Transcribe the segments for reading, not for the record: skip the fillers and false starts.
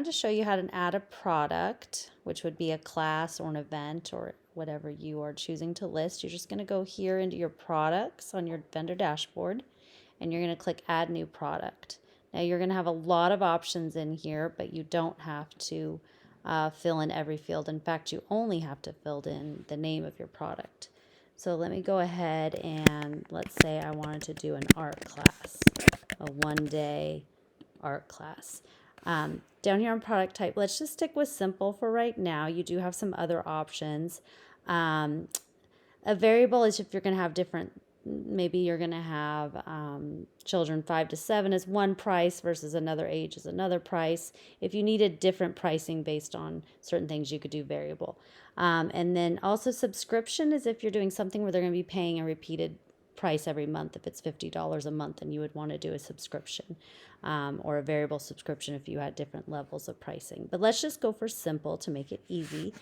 To show you how to add a product, which would be a class or an event or whatever you are choosing to list. You're just going to go here into your products on your vendor dashboard, and you're going to click add new product. Now you're going to have a lot of options in here, but you don't have to fill in every field. In fact, you only have to fill in the name of your product. So let me go ahead and let's say I wanted to do an art class, a one-day art class. Down here on product type, let's just stick with simple for right now. You do have some other options. A variable is if you're going to have different, maybe you're going to have children 5 to 7 as one price versus another age as another price. If you needed different pricing based on certain things, you could do variable. And then also subscription is if you're doing something where they're going to be paying a repeated price every month. If it's $50 a month and you would want to do a subscription, or a variable subscription if you had different levels of pricing. But let's just go for simple to make it easy.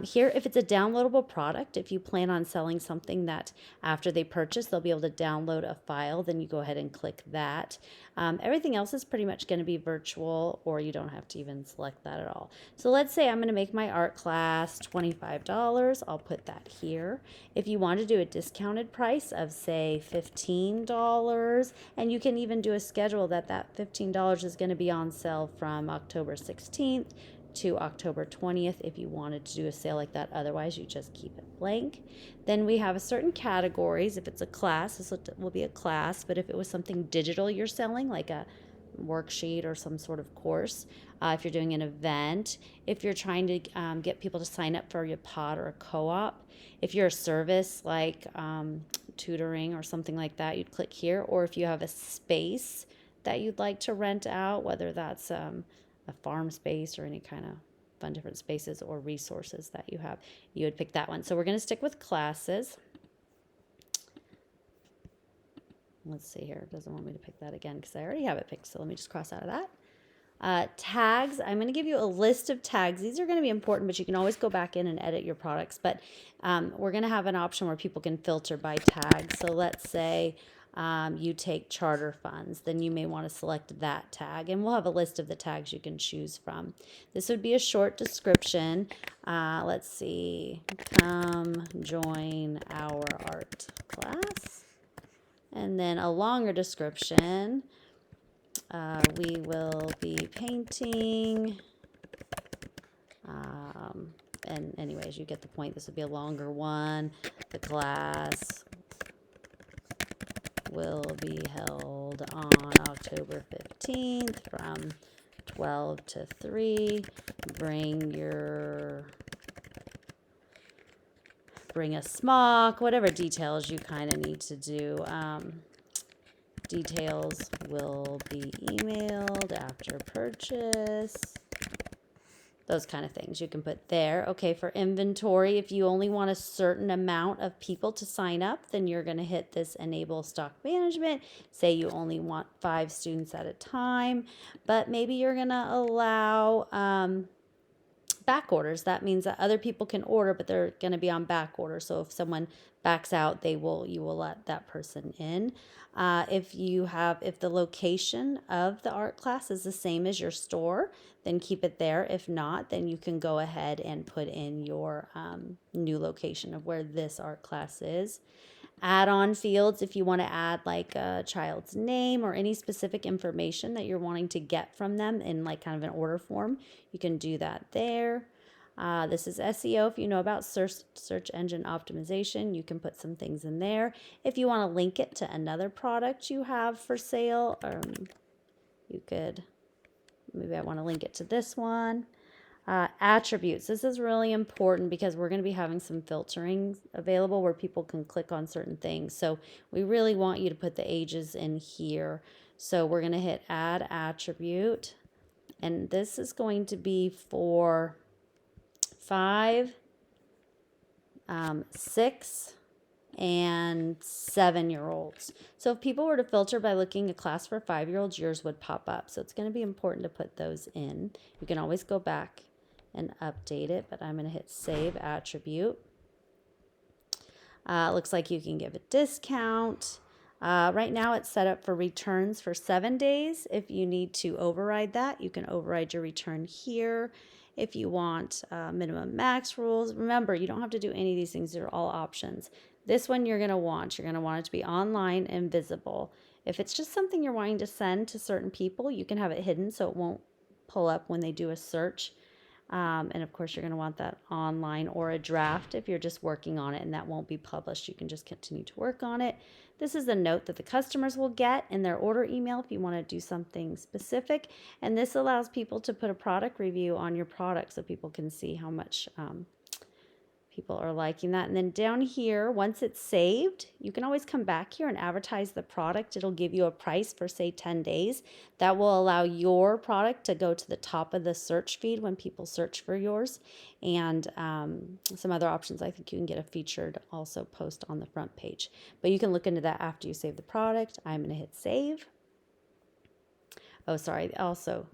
Here, if it's a downloadable product, if you plan on selling something that after they purchase, they'll be able to download a file, then you go ahead and click that. Everything else is pretty much going to be virtual, or you don't have to even select that at all. So let's say I'm going to make my art class $25. I'll put that here. If you want to do a discounted price of say $15, and you can even do a schedule that $15 is going to be on sale from October 16th to October 20th if you wanted to do a sale like that. Otherwise, you just keep it blank. Then we have a certain categories. If it's a class, this will be a class, but if it was something digital you're selling, like a worksheet or some sort of course, if you're doing an event, if you're trying to get people to sign up for your pod or a co-op, if you're a service like tutoring or something like that, you'd click here. Or if you have a space that you'd like to rent out, whether that's a farm space or any kind of fun different spaces or resources that you have, you would pick that one. So we're going to stick with classes. Let's see here. It doesn't want me to pick that again because I already have it picked. So let me just cross out of that. Tags. I'm going to give you a list of tags. These are going to be important, but you can always go back in and edit your products. But we're going to have an option where people can filter by tags. So let's say you take charter funds, then you may want to select that tag, and we'll have a list of the tags you can choose from. This would be a short description. Let's see, come join our art class, and then a longer description. We will be painting, and anyways, you get the point. This would be a longer one. The class will be held on October 15th from 12 to 3. Bring a smock, whatever details you kind of need to do. Details will be emailed after purchase. Those kind of things you can put there. Okay, for inventory, if you only want a certain amount of people to sign up, then you're going to hit this enable stock management. Say you only want 5 students at a time, but maybe you're going to allow back orders. That means that other people can order, but they're going to be on back order. So if someone backs out, you will let that person in. If the location of the art class is the same as your store, then keep it there. If not, then you can go ahead and put in your new location of where this art class is. Add-on fields, if you want to add like a child's name or any specific information that you're wanting to get from them in like kind of an order form, you can do that there. This is SEO. If you know about search engine optimization, you can put some things in there. If you want to link it to another product you have for sale, you could, maybe I want to link it to this one. Attributes. This is really important because we're going to be having some filtering available where people can click on certain things. So we really want you to put the ages in here. So we're going to hit add attribute. And this is going to be for 5, 6, and 7-year-olds. So if people were to filter by looking a class for 5-year-olds, yours would pop up. So it's going to be important to put those in. You can always go back and update it, but I'm going to hit save attribute. Looks like you can give a discount. Right now it's set up for returns for 7 days. If you need to override that, you can override your return here. If you want minimum max rules, remember, you don't have to do any of these things. They're all options. This one you're going to want it to be online and visible. If it's just something you're wanting to send to certain people, you can have it hidden so it won't pull up when they do a search. And of course, you're going to want that online or a draft if you're just working on it, and that won't be published. You can just continue to work on it. This is a note that the customers will get in their order email if you want to do something specific. And this allows people to put a product review on your product so people can see how much people are liking that. And then down here, once it's saved, you can always come back here and advertise the product. It'll give you a price for, say, 10 days. That will allow your product to go to the top of the search feed when people search for yours. And some other options, I think you can get a featured also post on the front page. But you can look into that after you save the product. I'm going to hit save. Oh, sorry. Also,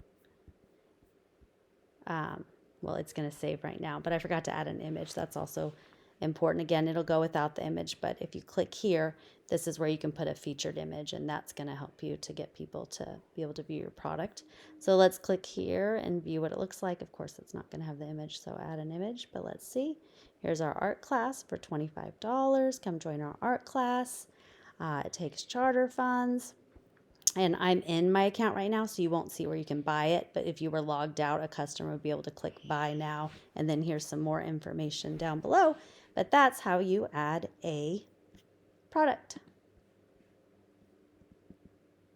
well, it's going to save right now, but I forgot to add an image. That's also important. Again, it'll go without the image, but if you click here, this is where you can put a featured image, and that's going to help you to get people to be able to view your product. So let's click here and view what it looks like. Of course, it's not going to have the image, so add an image, but let's see. Here's our art class for $25. Come join our art class. It takes charter funds. And I'm in my account right now, so you won't see where you can buy it. But if you were logged out, a customer would be able to click buy now. And then here's some more information down below. But that's how you add a product.